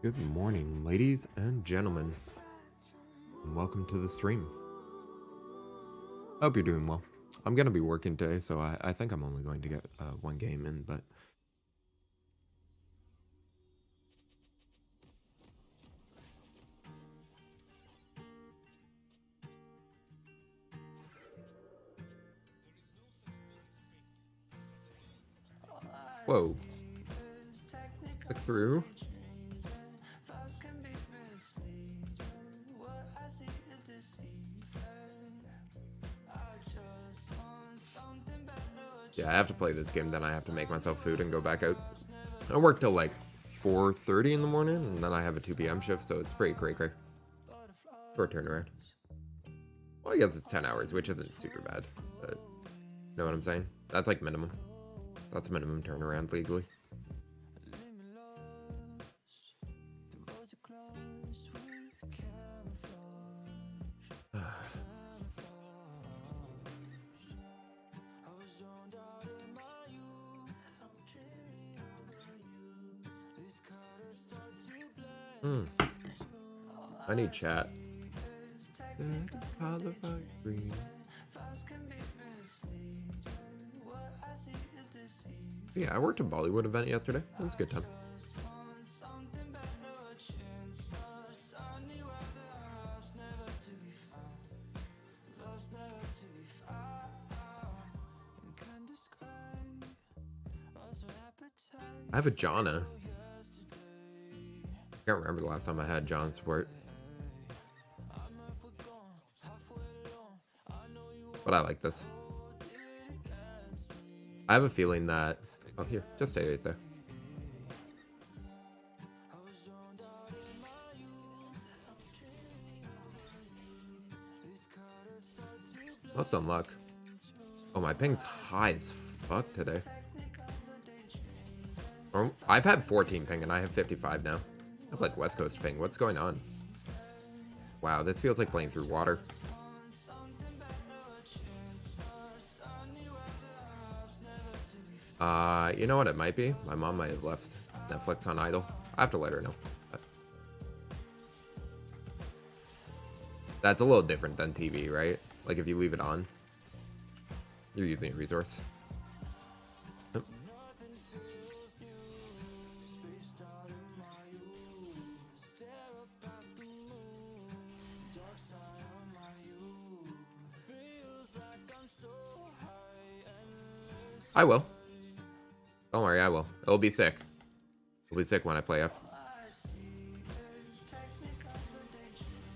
Good morning, ladies and gentlemen, and welcome to the stream. Hope you're doing well. I'm going to be working today, so I think I'm only going to get one game in, but... Whoa. Click through. Yeah, I have to play this game, then I have to make myself food and go back out. I work till like 4:30 in the morning, and then I have a 2 p.m. shift, so it's pretty cray. Short turnaround. Well, I guess it's 10 hours, which isn't super bad, but you know what I'm saying? That's like minimum. That's minimum turnaround legally. I need chat. Yeah, I worked a Bollywood event yesterday. It was a good time. I have a Jana. I can't remember the last time I had John support. But I like this. I have a feeling that... Oh, here. Just stay right there. Let's unlock. Oh, my ping's high as fuck today. Oh, I've had 14 ping and I have 55 now. I have like West Coast ping. What's going on? Wow, this feels like playing through water. You know what it might be? My mom might have left Netflix on idle. I have to let her know. That's a little different than TV, right? Like if you leave it on, you're using a resource. Yep. I will. Don't worry, I will. It'll be sick. It'll be sick when I play F.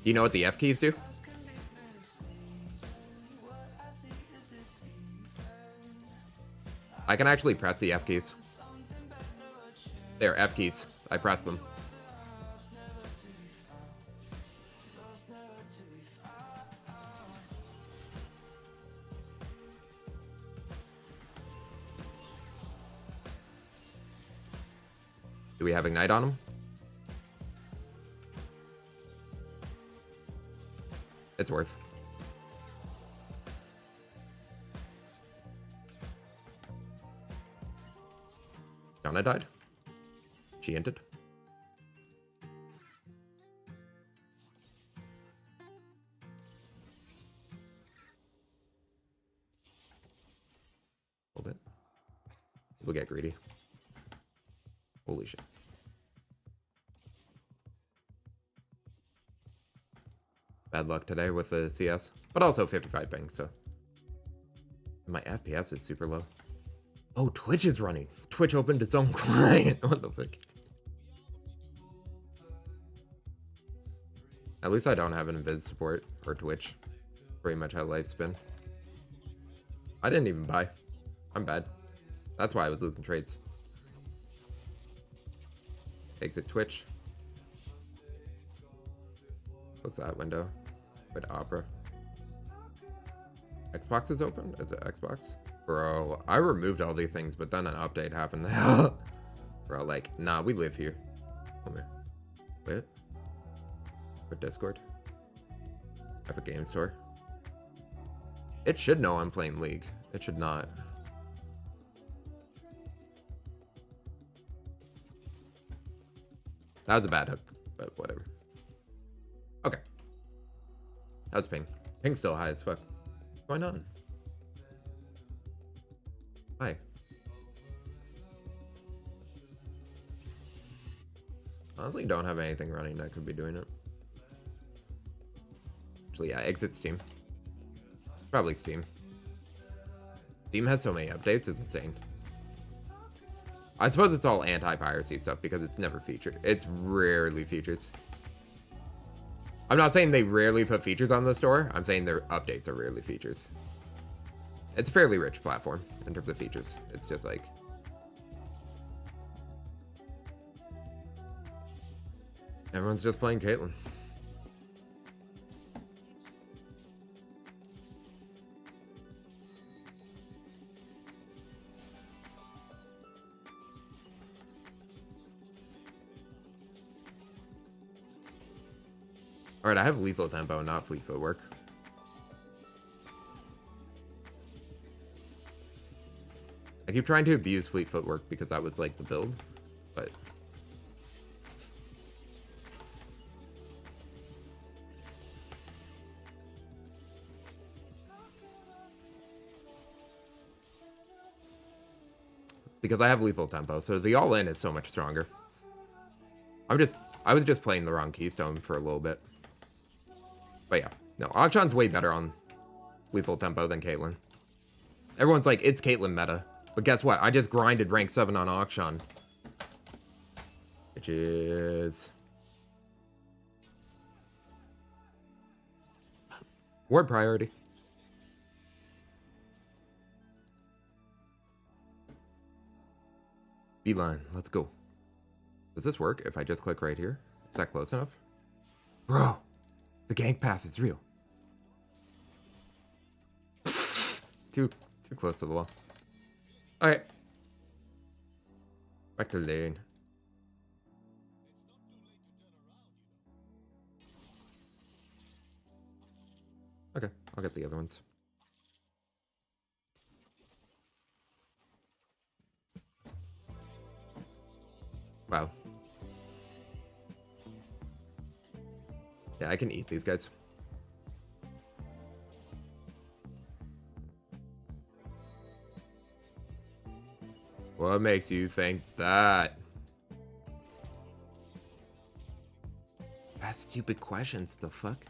You know what the F keys do? I can actually press the F keys. They're F keys. I press them. Do we have Ignite on him? It's worth. Jana died. She entered. A little bit. We'll get greedy. Holy shit. Bad luck today with the CS, but also 55 ping, so. My FPS is super low. Oh, Twitch is running. Twitch opened its own client. What the fuck? At least I don't have an invis support for Twitch. Pretty much how life's been. I didn't even buy. I'm bad. That's why I was losing trades. Exit Twitch. Close that window. Quit Opera. Xbox is open? Is it Xbox? Bro, I removed all these things, but then an update happened. Bro, like, nah, we live here. Come here. Wait. For Discord. Epic Game Store. It should know I'm playing League. It should not. That was a bad hook, but whatever. Okay. How's ping? Ping's still high as fuck. What's going on? Hi. Honestly, don't have anything running that could be doing it. Actually, yeah, exit Steam. Probably Steam. Steam has so many updates, it's insane. I suppose it's all anti-piracy stuff because it's never featured. It's rarely features. I'm not saying they rarely put features on the store. I'm saying their updates are rarely features. It's a fairly rich platform in terms of features. It's just like... everyone's just playing Caitlyn. Alright, I have lethal tempo, not fleet footwork. I keep trying to abuse fleet footwork because that was like the build, but... because I have lethal tempo, so the all-in is so much stronger. I was just playing the wrong keystone for a little bit. But yeah, no, Akshan's way better on lethal tempo than Caitlyn. Everyone's like, it's Caitlyn meta. But guess what? I just grinded rank 7 on Akshan. Which is... ward priority. Beeline, let's go. Does this work if I just click right here? Is that close enough? Bro, the gank path is real. Too close to the wall. Alright. Back to lane. Okay, I'll get the other ones. Wow. Yeah, I can eat these guys. What makes you think that? That's stupid questions, the fuck?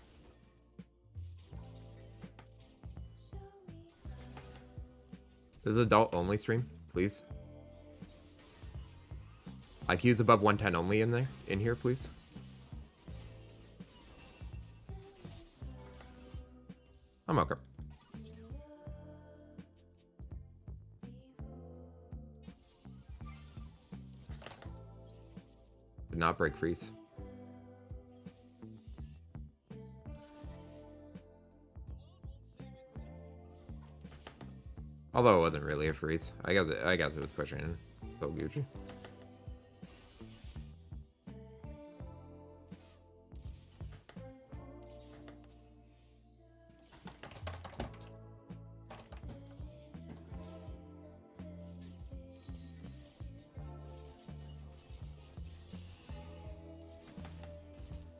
This is adult only stream, please. IQ's above 110 only in here, please. I'm okay. Did not break freeze. Although it wasn't really a freeze. I guess it was pushing in. So Gucci.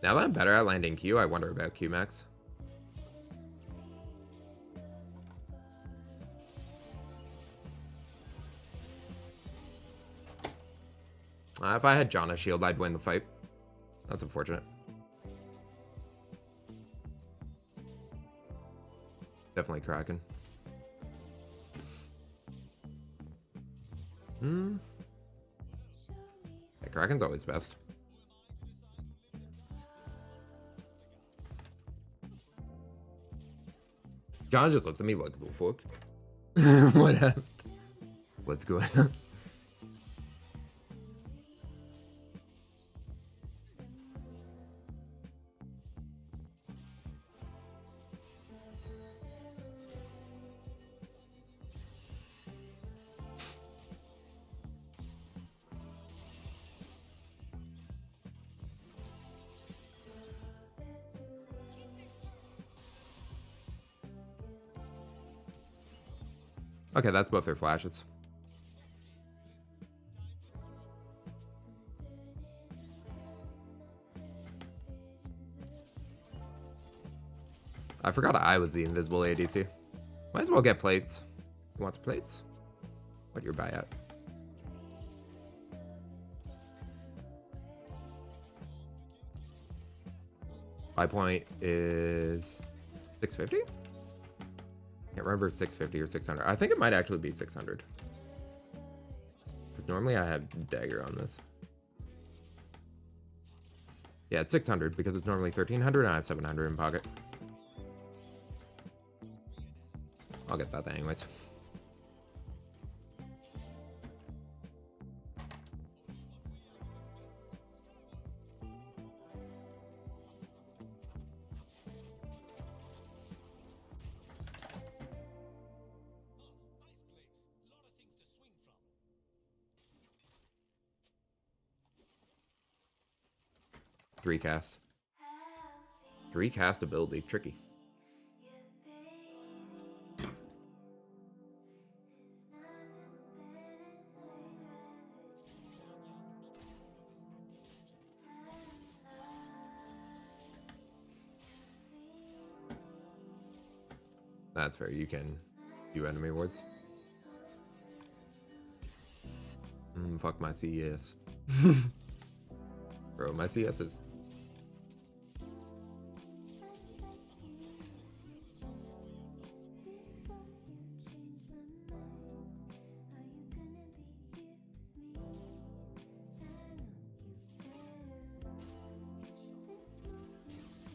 Now that I'm better at landing Q, I wonder about Q max. If I had Janna shield, I'd win the fight. That's unfortunate. Definitely Kraken. Yeah, Kraken's always best. John just looked at me like, the fuck? What happened? What's going on? Okay, that's both their flashes. I forgot I was the invisible ADC. Might as well get plates. Who wants plates? What your buy at? Buy point is 650? Can't remember if it's 650 or 600. I think it might actually be 600. Because normally I have dagger on this. Yeah, it's 600 because it's normally 1300 and I have 700 in pocket. I'll get that anyways. Three cast. Three cast ability. Tricky. That's fair. You can do enemy wards. Fuck my CS. Bro, my CS is...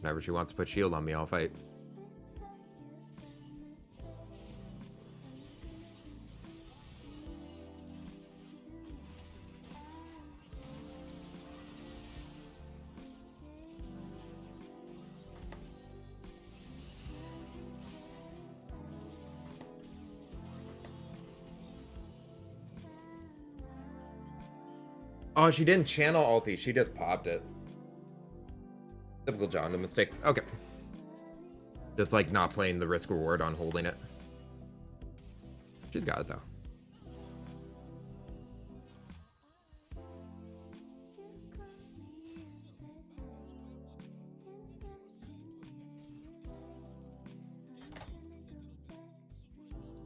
Whenever she wants to put shield on me, I'll fight. Oh, she didn't channel ulti. She just popped it. Typical John, the mistake. Okay. Just like not playing the risk reward on holding it. She's got it though.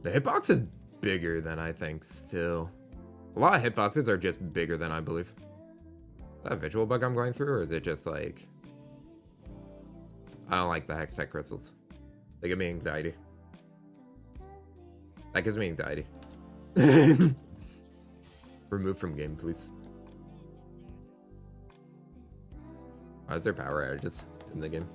The hitbox is bigger than I think still. A lot of hitboxes are just bigger than I believe. Is that a visual bug I'm going through, or is it just like... I don't like the Hextech crystals. They give me anxiety. That gives me anxiety. Remove from game, please. Why is there power outages in the game?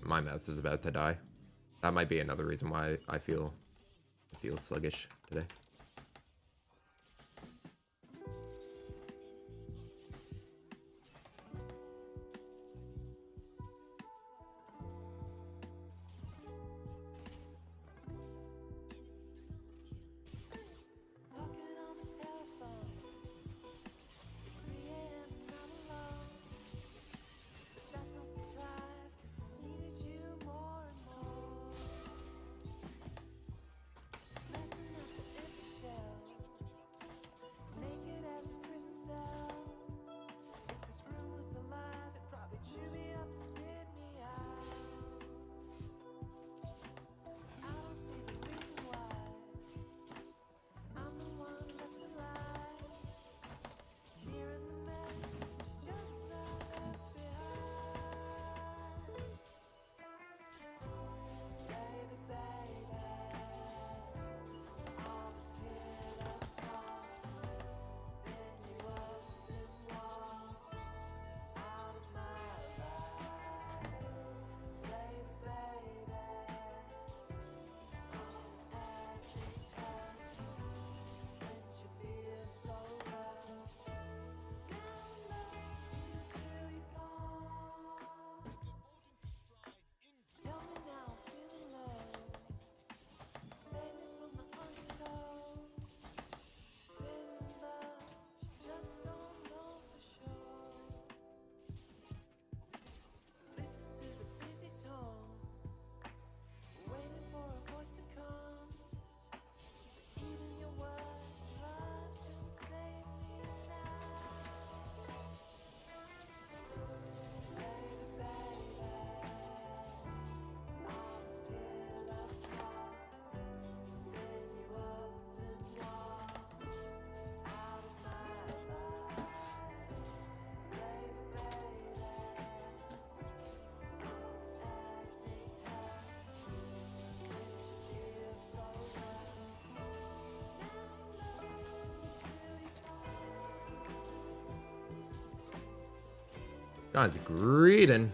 My mouse is about to die. That might be another reason why I feel sluggish today. God's greeting.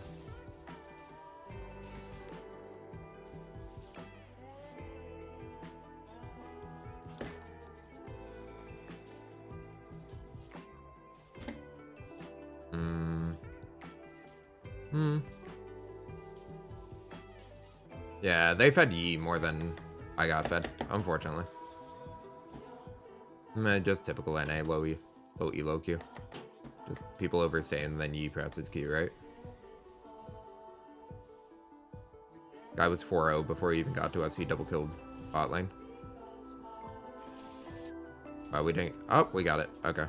Yeah, they fed Yi more than I got fed, unfortunately. Just typical NA, low E, low Q. Just people overstaying and then Yi presses Q, right? Guy was 4-0 before he even got to us. He double killed bot lane. Oh, we didn't. Oh, we got it. Okay.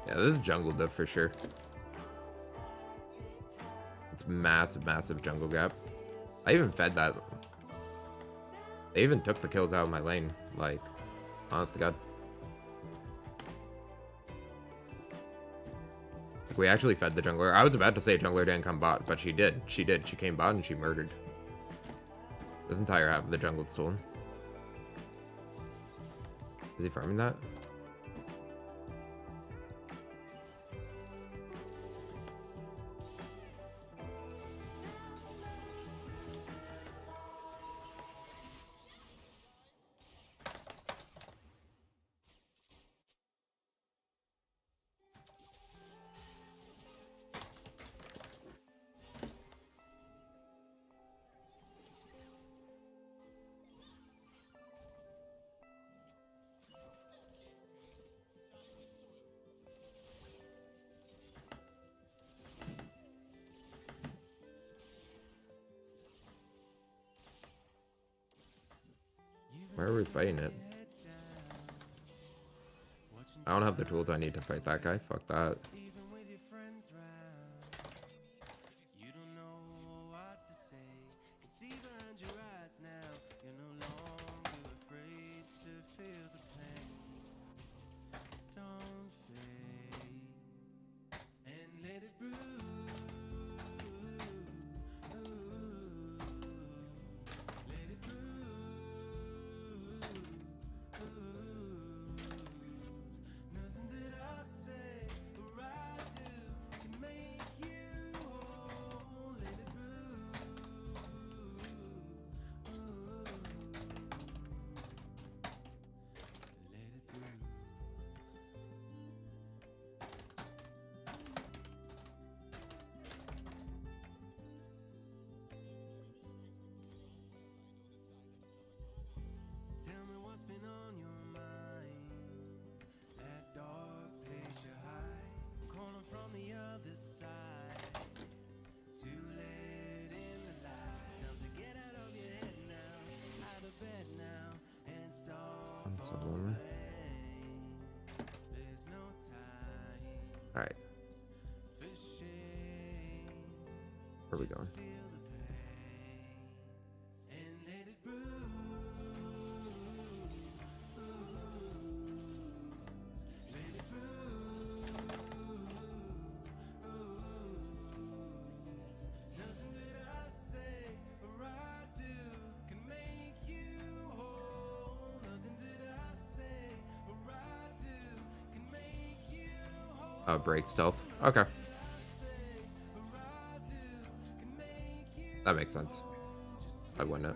Yeah, this is jungle diff for sure. It's massive, massive jungle gap. I even fed that. They even took the kills out of my lane. Like, honest to God. Like, we actually fed the jungler. I was about to say jungler didn't come bot, but she did. She did. She came bot and she murdered. This entire half of the jungle is stolen. Is he farming that? Why are we fighting it? I don't have the tools I need to fight that guy. Fuck that. Alright. Where are we going? Break stealth. Okay. That makes sense. I wouldn't.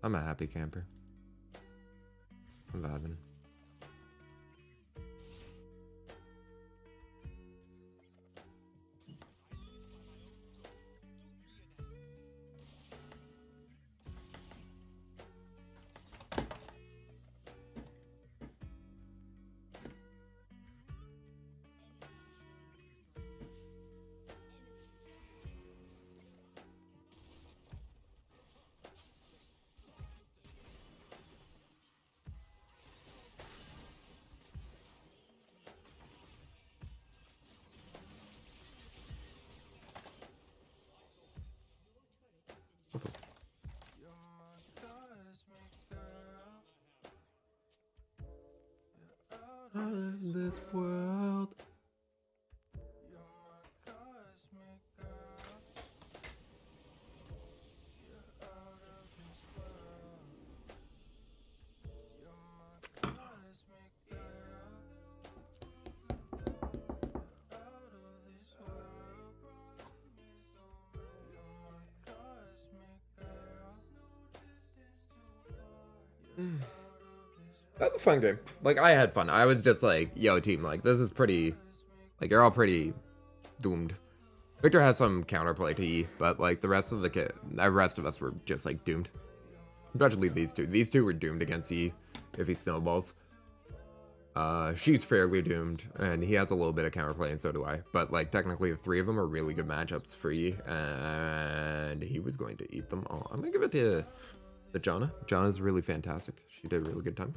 I'm a happy camper. I'm vibing. This world. That was a fun game. Like, I had fun. I was just like, yo, team, like, this is pretty... Like, you're all pretty doomed. Victor had some counterplay to E, but, like, the rest of us were just, like, doomed. Especially these two. These two were doomed against E if he snowballs. She's fairly doomed, and he has a little bit of counterplay, and so do I. But, like, technically, the three of them are really good matchups for E, and he was going to eat them all. I'm going to give it to Janna. Janna's really fantastic. She did a really good time.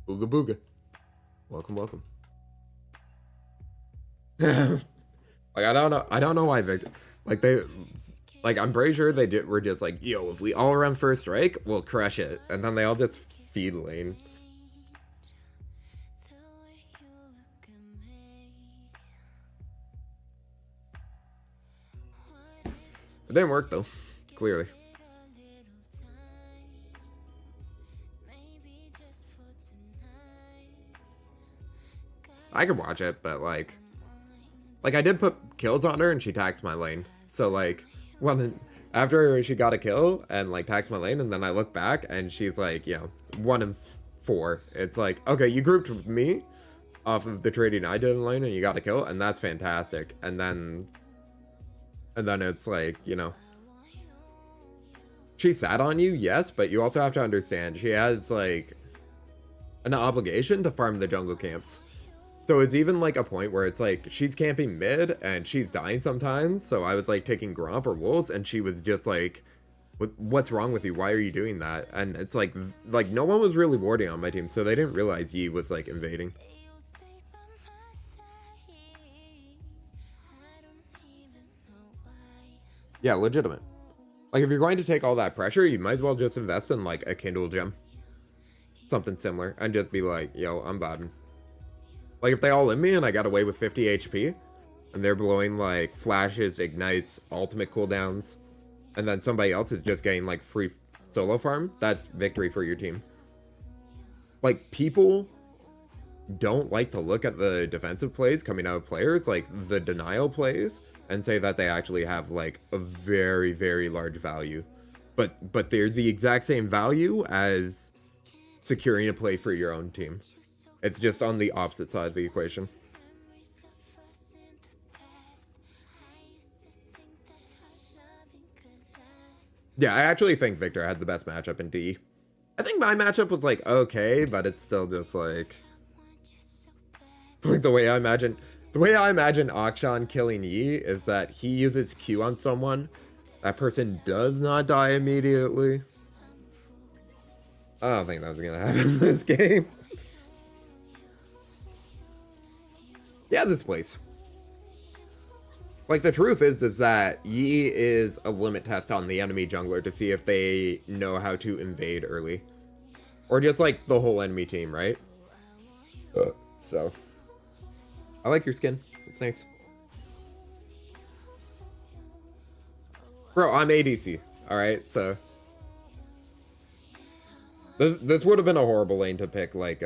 Booga booga. Welcome, welcome. Like, I don't know why Victor, like, I'm pretty sure were just like, yo, if we all run first strike, we'll crush it. And then they all just feed lane. It didn't work though, clearly. I could watch it, but like I did put kills on her and she taxed my lane. So like, after she got a kill and like taxed my lane, and then I look back and she's like, you know, 1 in 4. It's like, okay, you grouped with me off of the trading I did in lane and you got a kill, and that's fantastic. And then it's like, you know, she sat on you, yes, but you also have to understand she has like an obligation to farm the jungle camps. So it's even like a point where it's like she's camping mid and she's dying sometimes. So I was like taking Gromp or Wolves and she was just like, what's wrong with you? Why are you doing that? And it's like no one was really warding on my team, so they didn't realize Yi was like invading. Yeah, legitimate. Like, if you're going to take all that pressure, you might as well just invest in like a Kindle gem. Something similar, and just be like, yo, I'm vibing. Like, if they all in me and I got away with 50 HP, and they're blowing, like, flashes, ignites, ultimate cooldowns, and then somebody else is just getting, like, free solo farm, that's victory for your team. Like, people don't like to look at the defensive plays coming out of players, like, the denial plays, and say that they actually have, like, a very, very large value. But they're the exact same value as securing a play for your own team. It's just on the opposite side of the equation. Yeah, I actually think Victor had the best matchup in D. I think my matchup was like okay, but it's still just like the way I imagine Akshan killing Yi is that he uses Q on someone. That person does not die immediately. I don't think that's gonna happen in this game. Yeah, this place. Like, the truth is that Yi is a limit test on the enemy jungler to see if they know how to invade early. Or just, like, the whole enemy team, right? So, I like your skin. It's nice. Bro, I'm ADC. Alright, so. This would have been a horrible lane to pick, like,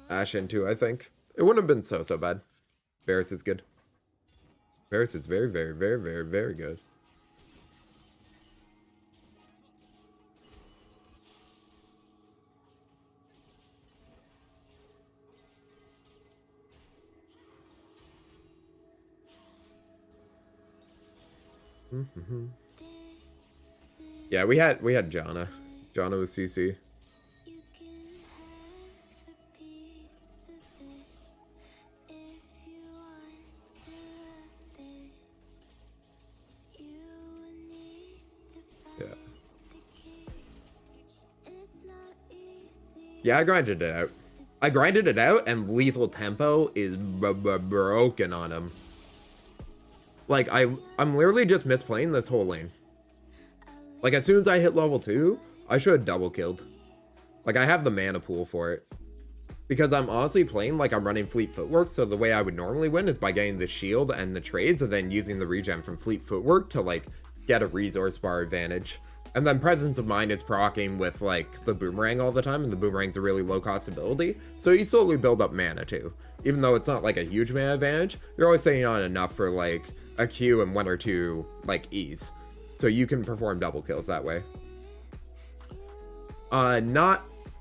Ashe into, I think. It wouldn't have been so bad. Varus is good. Varus is very, very, very, very, very good. Yeah, we had Janna. Janna with CC. Yeah, I grinded it out. I grinded it out, and lethal tempo is broken on him. Like, I'm literally just misplaying this whole lane. Like, as soon as I hit level 2, I should have double killed. Like, I have the mana pool for it. Because I'm honestly playing like I'm running Fleet Footwork, so the way I would normally win is by getting the shield and the trades, and then using the regen from Fleet Footwork to, like, get a resource bar advantage. And then Presence of Mind is proccing with, like, the Boomerang all the time, and the Boomerang's a really low-cost ability, so you slowly build up mana, too. Even though it's not, like, a huge mana advantage, you're always staying on enough for, like, a Q and 1 or 2, like, E's. So you can perform double kills that way.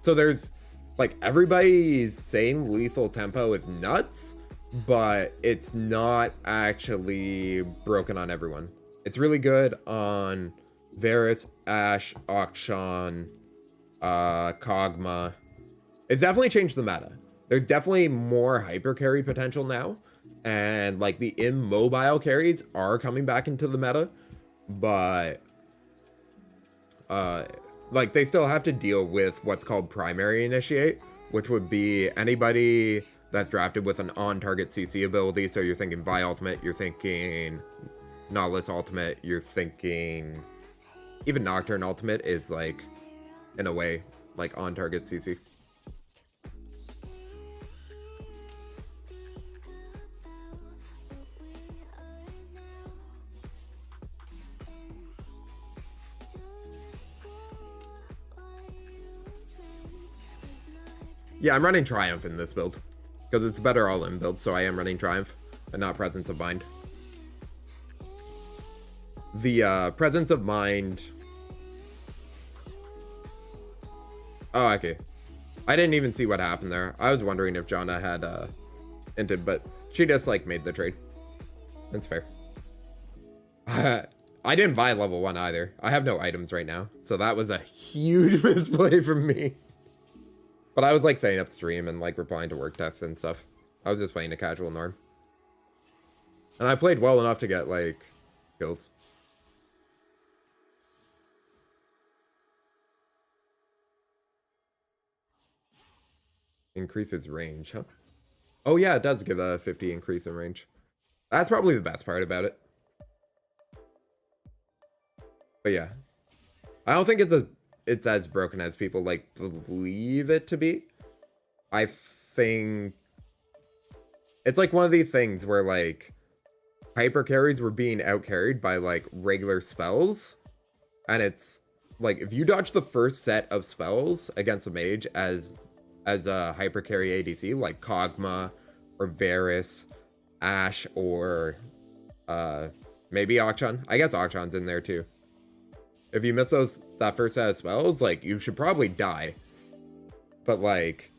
So there's, like, everybody's saying lethal tempo is nuts, but it's not actually broken on everyone. It's really good on Varus, Ashe, Akshan, Kog'Maw. It's definitely changed the meta. There's definitely more hyper carry potential now, and like the immobile carries are coming back into the meta, but like they still have to deal with what's called primary initiate, which would be anybody that's drafted with an on-target CC ability. So you're thinking Vi ultimate, you're thinking Nautilus ultimate, you're thinking even Nocturne ultimate is, like, in a way, like, on-target CC. Yeah, I'm running Triumph in this build, because it's a better all-in build, so I am running Triumph, and not Presence of Mind. The, Presence of Mind... Oh, okay. I didn't even see what happened there. I was wondering if Janna had, inted, but she just, like, made the trade. That's fair. I didn't buy level 1 either. I have no items right now, so that was a huge misplay from me. But I was, like, setting up stream and, like, replying to work tests and stuff. I was just playing a casual norm. And I played well enough to get, like, kills. Increases range, huh? Oh yeah, it does give a 50 increase in range. That's probably the best part about it. But yeah. I don't think it's as broken as people, like, believe it to be. I think it's like one of these things where, like, hyper carries were being out carried by, like, regular spells. And it's like, if you dodge the first set of spells against a mage as a hyper carry ADC, like Kog'Maw or Varus, Ashe, or maybe Akshan. I guess Akshan's in there too. If you miss that first set of spells, like, you should probably die. But, like,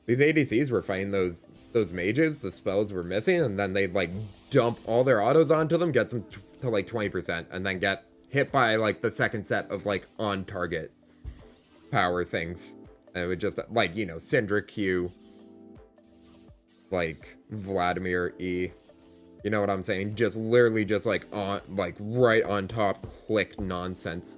these ADCs were fighting those mages, the spells were missing, and then they'd, like, dump all their autos onto them, get them to like 20%, and then get hit by, like, the second set of, like, on-target power things. And it would just, like, you know, Syndra Q, like, Vladimir E. You know what I'm saying? Just literally just, like, on, like, right on top, click nonsense.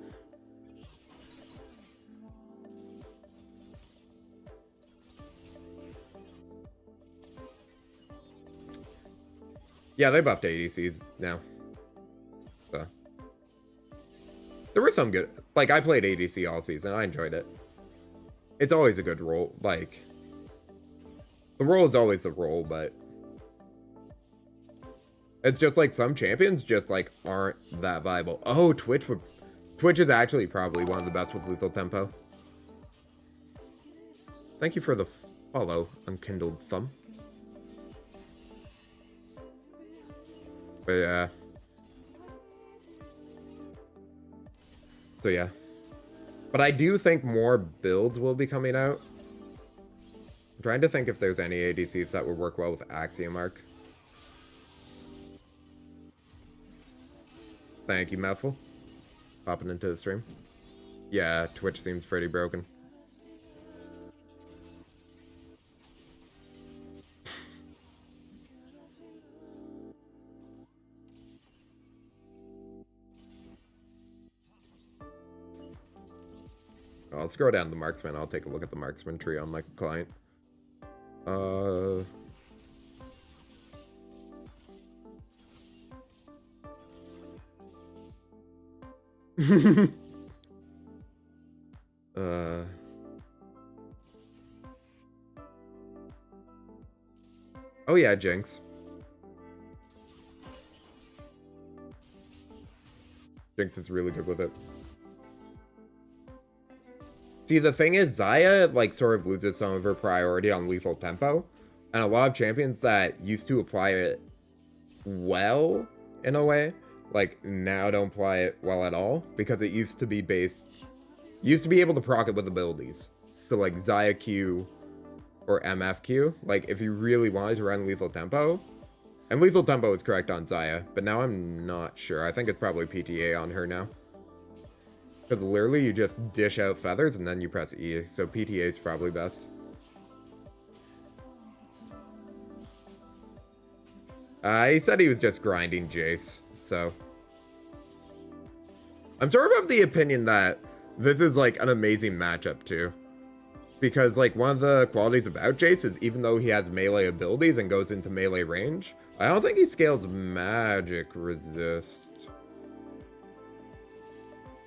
Yeah, they buffed ADCs now. So. There were some good, like, I played ADC all season. I enjoyed it. It's always a good role, like, The role is always the role, but it's just like some champions just like aren't that viable. Oh, Twitch is actually probably one of the best with lethal tempo. Thank you for the follow, Unkindled Thumb. But yeah. So yeah. But I do think more builds will be coming out. I'm trying to think if there's any ADCs that would work well with Axiom Arc. Thank you, Mouthful. Popping into the stream. Yeah, Twitch seems pretty broken. I'll scroll down the marksman. I'll take a look at the marksman tree on my client. Oh yeah, Jinx. Jinx is really good with it. See, the thing is, Xayah, like, sort of loses some of her priority on lethal tempo. And a lot of champions that used to apply it well, in a way, like, now don't apply it well at all. Because it used to be able to proc it with abilities. So, like, Xayah Q or MF Q. Like, if you really wanted to run lethal tempo. And lethal tempo is correct on Xayah, but now I'm not sure. I think it's probably PTA on her now. Because literally you just dish out feathers and then you press E, so PTA is probably best. He said he was just grinding Jace, so. I'm sort of the opinion that this is like an amazing matchup too. Because like one of the qualities about Jace is even though he has melee abilities and goes into melee range, I don't think he scales magic resist.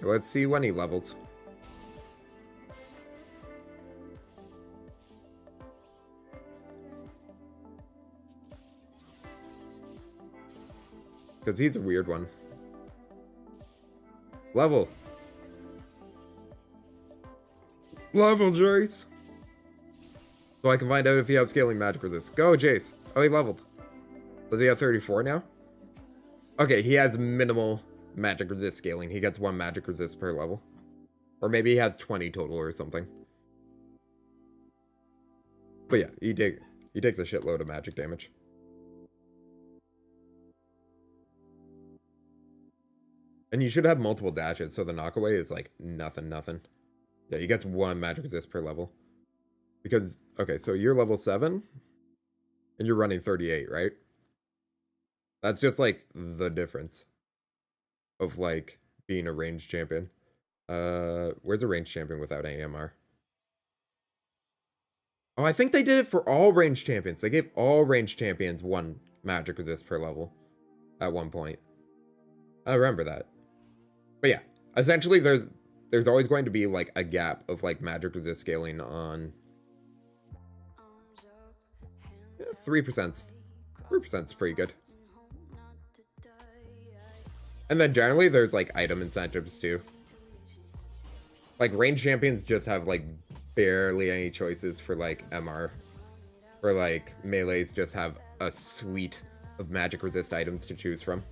Let's see when he levels. Because he's a weird one. Level. Level, Jace. So I can find out if he has scaling magic resist. Go, Jace. Oh, he leveled. Does he have 34 now? Okay, he has minimal magic resist scaling. He gets 1 magic resist per level. Or maybe he has 20 total or something. But yeah, he takes a shitload of magic damage. And you should have multiple dashes, so the knockaway is like nothing. Yeah, he gets 1 magic resist per level. Because, okay, so you're level 7, and you're running 38, right? That's just like the difference of like being a ranged champion. Where's a ranged champion without AMR? Oh, I think they did it for all ranged champions. They gave all ranged champions 1 magic resist per level at one point. I remember that. But yeah, essentially there's always going to be like a gap of like magic resist scaling on 3%. 3% is pretty good. And then generally there's like item incentives too. Like ranged champions just have like barely any choices for like MR. Or like melees just have a suite of magic resist items to choose from.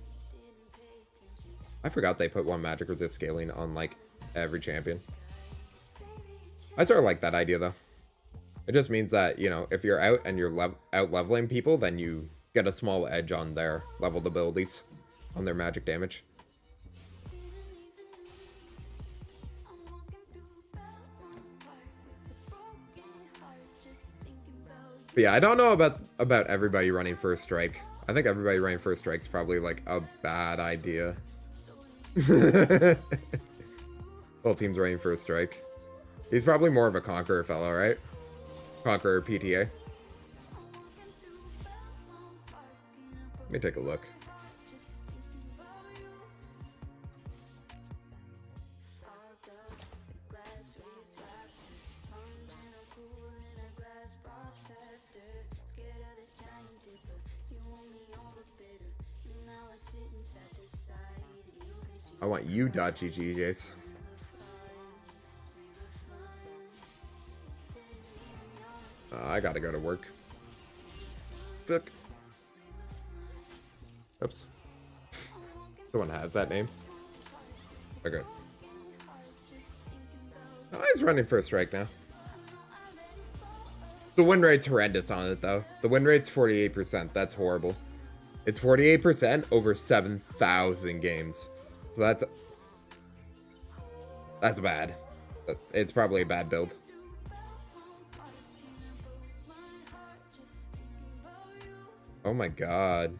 I forgot they put 1 magic resist scaling on like every champion. I sort of like that idea though. It just means that, you know, if you're out and you're out leveling people, then you get a small edge on their leveled abilities, on their magic damage. But yeah, I don't know about everybody running first strike. I think everybody running first strike's probably like a bad idea. Whole team's running first strike. He's probably more of a Conqueror fellow, right? Conqueror PTA. Let me take a look. I want you, .gg, Jace. I gotta go to work. Fuck. Oops. Someone has that name. Okay. Oh, he's running for a strike now. The win rate's horrendous on it, though. The win rate's 48%. That's horrible. It's 48% over 7,000 games. So that's bad. It's probably a bad build. Oh my god.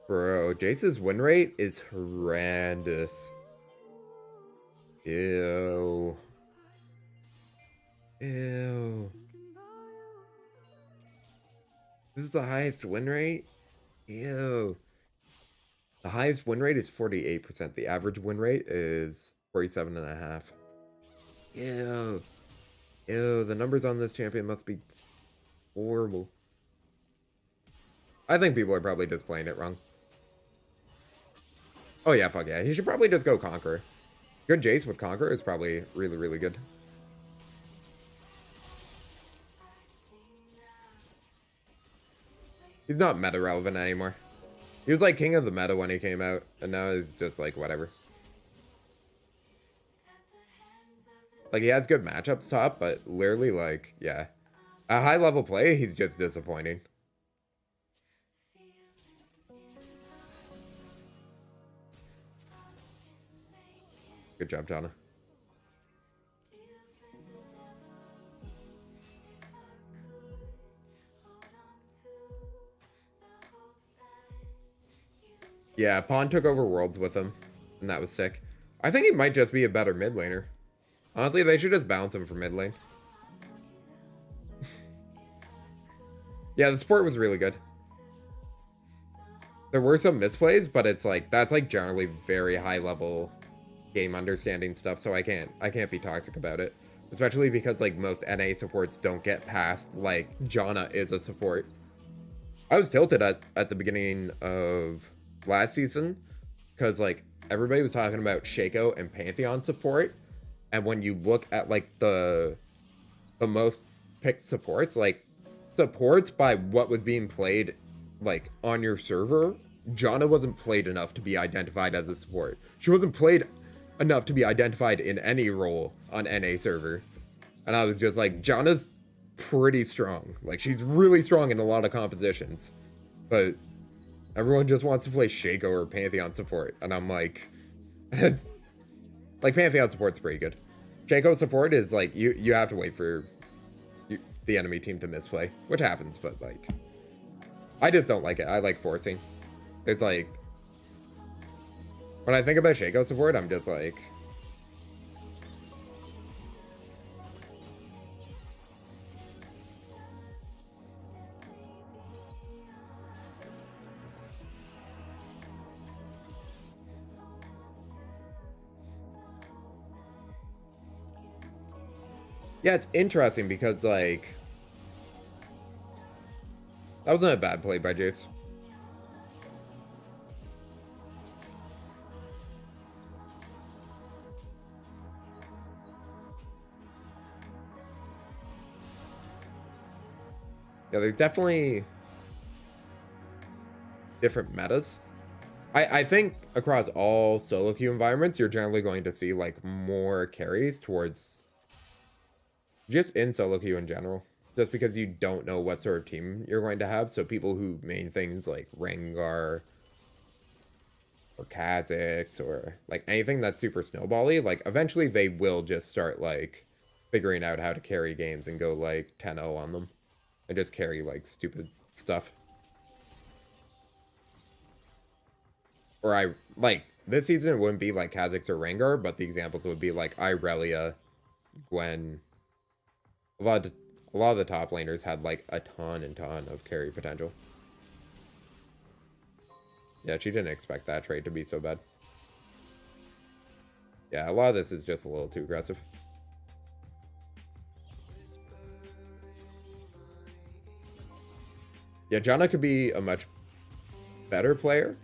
Bro, Jace's win rate is horrendous. Ew. Ew. This is the highest win rate? Ew. The highest win rate is 48%. The average win rate is 47.5. Ew. Ew, the numbers on this champion must be horrible. I think people are probably just playing it wrong. Oh yeah, fuck yeah. He should probably just go Conqueror. Good Jace with Conqueror is probably really, really good. He's not meta relevant anymore. He was like king of the meta when he came out, and now he's just like whatever. Like he has good matchups top, but literally like, yeah. At high level play, he's just disappointing. Good job, Jana. Yeah, Pawn took over Worlds with him, and that was sick. I think he might just be a better mid laner. Honestly, they should just balance him for mid lane. Yeah, the support was really good. There were some misplays, but it's like, that's like generally very high level game understanding stuff, so I can't be toxic about it. Especially because like most NA supports don't get past like Janna is a support. I was tilted at the beginning of last season because like everybody was talking about Shaco and Pantheon support, and when you look at like the most picked supports, like supports by what was being played like on your server, Janna wasn't played enough to be identified as a support. She wasn't played enough to be identified in any role on NA server. And I was just like, Janna's pretty strong. Like, she's really strong in a lot of compositions. But everyone just wants to play Shaco or Pantheon support. And I'm like, it's, like, Pantheon support's pretty good. Shaco support is like, you have to wait for the enemy team to misplay, which happens, but like, I just don't like it. I like forcing. It's like, when I think about Shaco support, I'm just like, yeah, it's interesting because like, that wasn't a bad play by Jace. Yeah, there's definitely different metas. I think across all solo queue environments, you're generally going to see like more carries towards just in solo queue in general, just because you don't know what sort of team you're going to have. So people who main things like Rengar or Kha'Zix or like anything that's super snowbally, like eventually they will just start like figuring out how to carry games and go like 10-0 on them. And just carry like stupid stuff. Or I like this season it wouldn't be like Kha'Zix or Rengar, but the examples would be like Irelia, Gwen. A lot of the top laners had like a ton of carry potential. Yeah, she didn't expect that trade to be so bad. Yeah, a lot of this is just a little too aggressive. Yeah, Janna could be a much better player,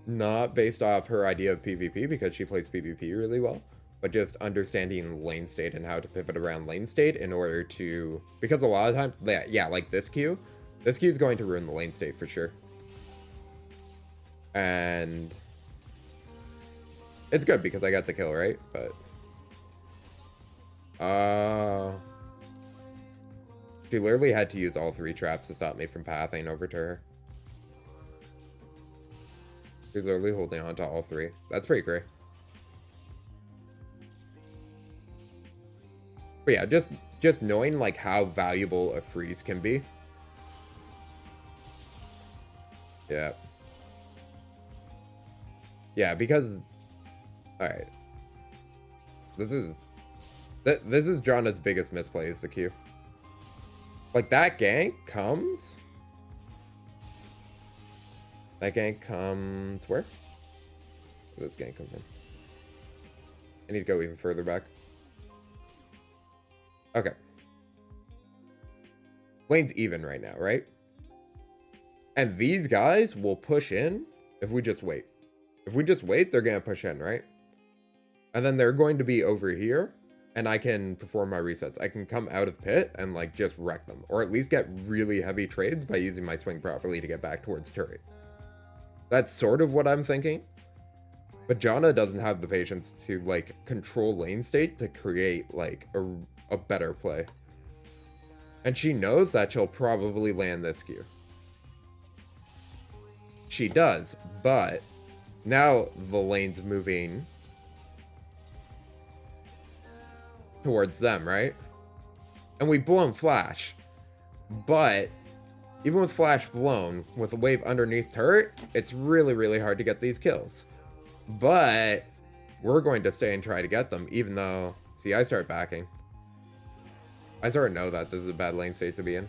not based off her idea of PvP because she plays PvP really well, but just understanding lane state and how to pivot around lane state in order to, because a lot of times, yeah, like this Q is going to ruin the lane state for sure. And it's good because I got the kill, right? But she literally had to use all 3 traps to stop me from pathing over to her. She's literally holding on to all 3. That's pretty great. But yeah, just knowing like how valuable a freeze can be. Yeah. Yeah, because alright. This is Janna's biggest misplay is the Q. Like that gank comes. That gank comes where? Where does this gank come from? I need to go even further back. Okay. Lane's even right now, right? And these guys will push in if we just wait. If we just wait, they're gonna push in, right? And then they're going to be over here, and I can perform my resets. I can come out of pit and like just wreck them, or at least get really heavy trades by using my swing properly to get back towards turret. That's sort of what I'm thinking. But Janna doesn't have the patience to like control lane state to create like a better play. And she knows that she'll probably land this Q. She does, but now the lane's moving towards them, right? And we blown flash. But even with flash blown, with a wave underneath turret, it's really, really hard to get these kills. But we're going to stay and try to get them, even though, see, I start backing. I sort of know that this is a bad lane state to be in.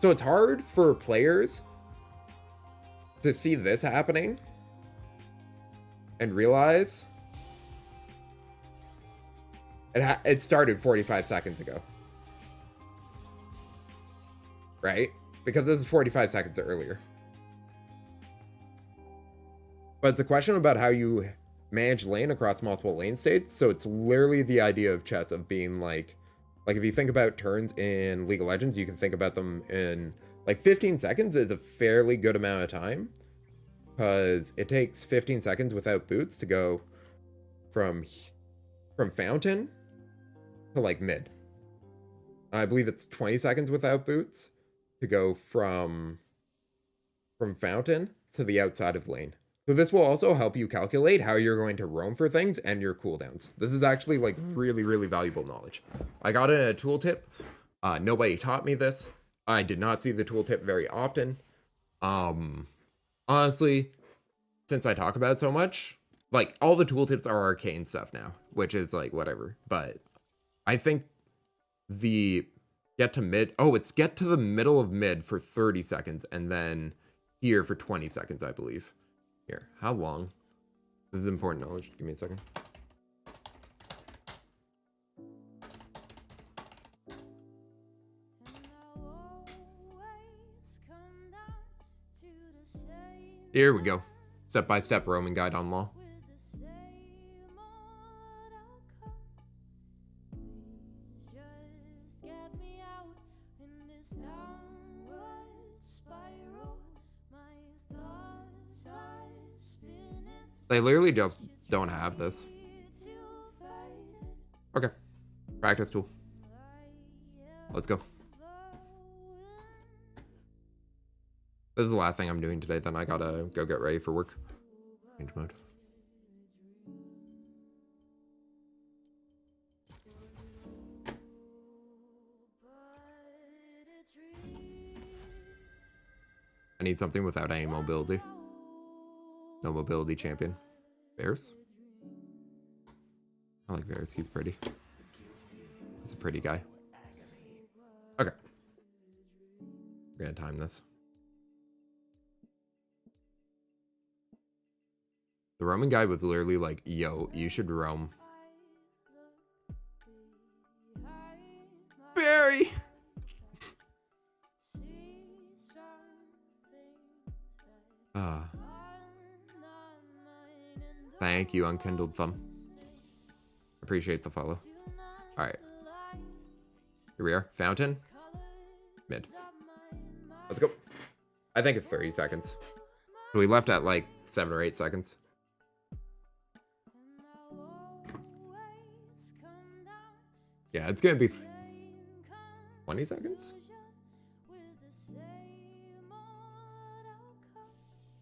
So it's hard for players to see this happening and realize it started 45 seconds ago. Right? Because this is 45 seconds earlier. But it's a question about how you manage lane across multiple lane states. So it's literally the idea of chess of being like if you think about turns in League of Legends, you can think about them in like 15 seconds is a fairly good amount of time, because it takes 15 seconds without boots to go from fountain to like mid. I believe it's 20 seconds without boots to go from fountain to the outside of lane. So this will also help you calculate how you're going to roam for things and your cooldowns. This is actually like really, really valuable knowledge. I got it in a tooltip. Nobody taught me this. I did not see the tooltip very often. Honestly, since I talk about it so much, like all the tooltips are arcane stuff now, which is like whatever. But I think the get to mid, it's get to the middle of mid for 30 seconds and then here for 20 seconds, I believe. Here, how long? This is important knowledge. Give me a second. Here we go. Step-by-step roaming guide on law. They literally just don't have this. Okay. Practice tool. Let's go. This is the last thing I'm doing today, then I gotta go get ready for work. Change mode. I need something without any mobility. No mobility champion. Varus? I like Varus, he's pretty. He's a pretty guy. Okay. We're gonna time this. The Roman guy was literally like, yo, you should roam. Barry! Thank you, Unkindled Thumb. Appreciate the follow. Alright. Here we are. Fountain. Mid. Let's go. I think it's 30 seconds. So we left at like 7 or 8 seconds. Yeah, it's gonna be 20 seconds?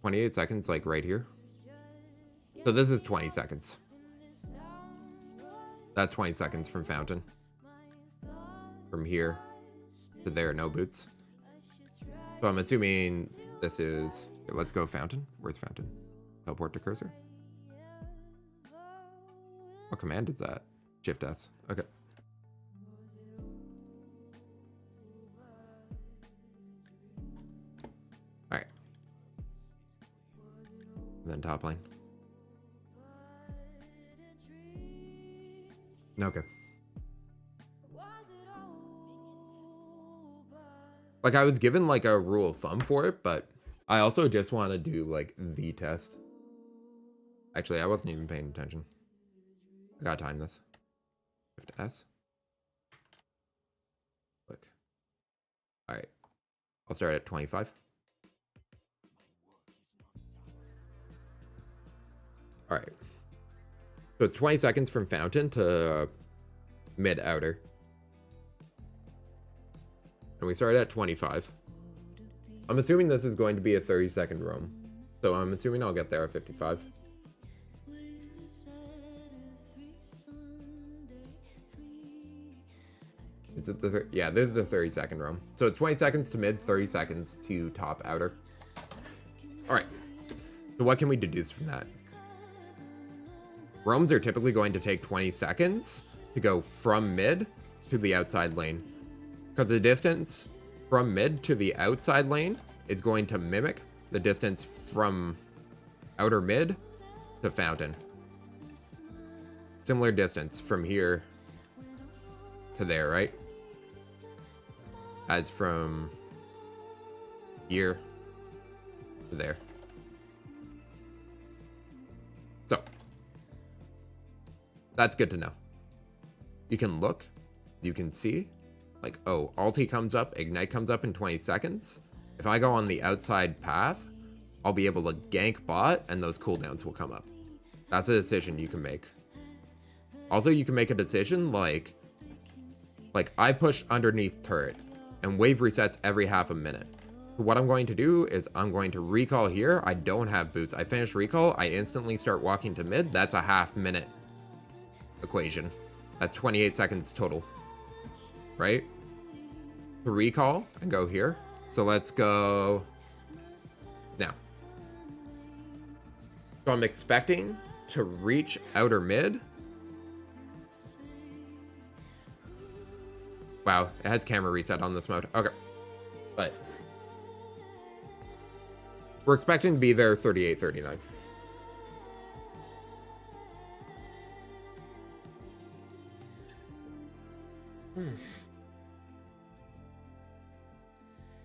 28 seconds, like right here. So this is 20 seconds. That's 20 seconds from Fountain. From here to there, no boots. So I'm assuming this is... Here, let's go Fountain. Where's Fountain? Teleport to cursor. What command is that? Shift S. Okay. Alright. And then top lane. Okay. Like, I was given, like, a rule of thumb for it, but I also just want to do, like, the test. Actually, I wasn't even paying attention. I gotta time this. Shift S. Click. Alright. I'll start at 25. Alright. So it's 20 seconds from Fountain to mid outer. And we started at 25. I'm assuming this is going to be a 30-second roam. So I'm assuming I'll get there at 55. Is it the... Yeah, this is the 30-second roam. So it's 20 seconds to mid, 30 seconds to top outer. Alright. So what can we deduce from that? Roams are typically going to take 20 seconds to go from mid to the outside lane. Because the distance from mid to the outside lane is going to mimic the distance from outer mid to Fountain. Similar distance from here to there, right? As from here to there. So, that's good to know. You can look, you can see, like, oh, ulti comes up, ignite comes up in 20 seconds. If I go on the outside path, I'll be able to gank bot and those cooldowns will come up. That's a decision you can make. Also, you can make a decision like I push underneath turret and wave resets every half a minute. So what I'm going to do is I'm going to recall here. I don't have boots. I finish recall. I instantly start walking to mid. That's a half-minute equation. That's 28 seconds total. Right? To recall and go here. So let's go now. So I'm expecting to reach outer mid. Wow, it has camera reset on this mode. Okay. But we're expecting to be there 38, 39.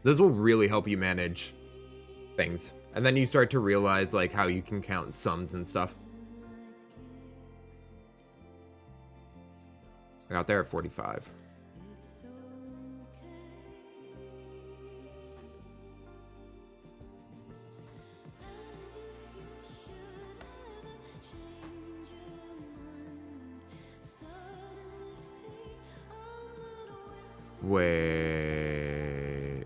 This will really help you manage things. And then you start to realize like how you can count sums and stuff. I got there at 45. Wait.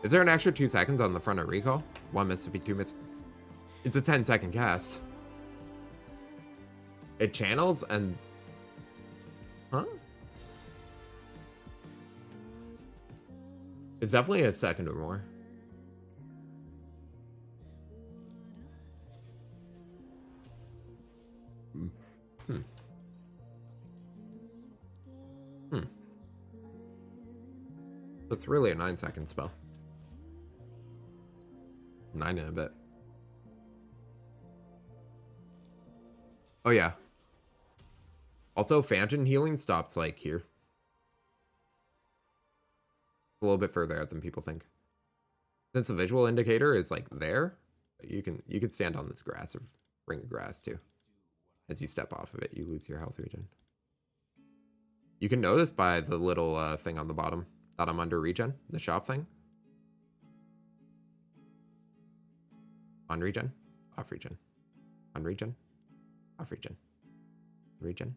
Is there an extra 2 seconds on the front of recall? 1 Mississippi, 2 Miss. It's a 10-second cast. It channels and... Huh? It's definitely a second or more. That's really a 9-second spell. 9 and a bit. Oh, yeah. Also, Phantom healing stops, like, here. A little bit further out than people think. Since the visual indicator is, like, there, you can stand on this grass or ring of grass, too. As you step off of it, you lose your health regen. You can notice by the little thing on the bottom that I'm under regen, the shop thing. On regen, off regen. On regen, off regen. Regen,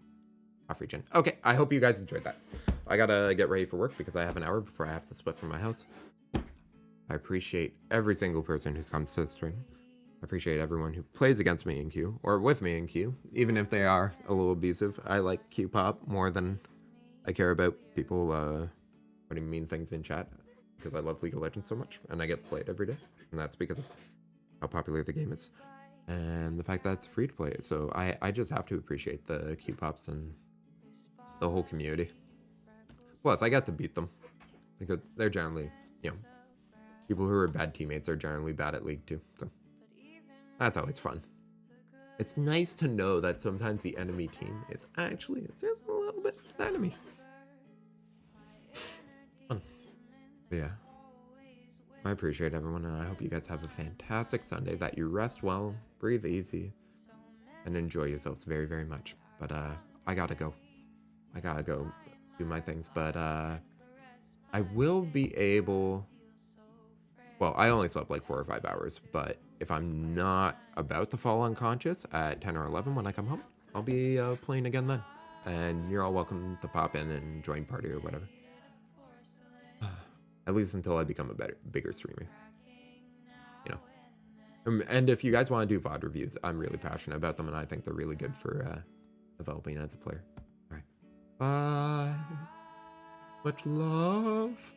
off regen. Okay, I hope you guys enjoyed that. I gotta get ready for work because I have an hour before I have to split from my house. I appreciate every single person who comes to the stream. I appreciate everyone who plays against me in queue, or with me in queue, even if they are a little abusive. I like queue pop more than I care about people putting mean things in chat, because I love League of Legends so much, and I get to play it every day, and that's because of how popular the game is, and the fact that it's free to play. So I just have to appreciate the queue pops and the whole community. Plus, I got to beat them, because they're generally, you know, people who are bad teammates are generally bad at League too, so that's always fun. It's nice to know that sometimes the enemy team is actually just a little bit of an enemy. Fun. But yeah. I appreciate everyone, and I hope you guys have a fantastic Sunday, that you rest well, breathe easy, and enjoy yourselves very, very much. But I gotta go. I gotta go do my things, but I will be able... Well, I only slept like 4 or 5 hours, but if I'm not about to fall unconscious at 10 or 11 when I come home, I'll be playing again then. And you're all welcome to pop in and join party or whatever. At least until I become a bigger streamer. You know. And if you guys want to do VOD reviews, I'm really passionate about them, and I think they're really good for developing as a player. All right. Bye. Much love.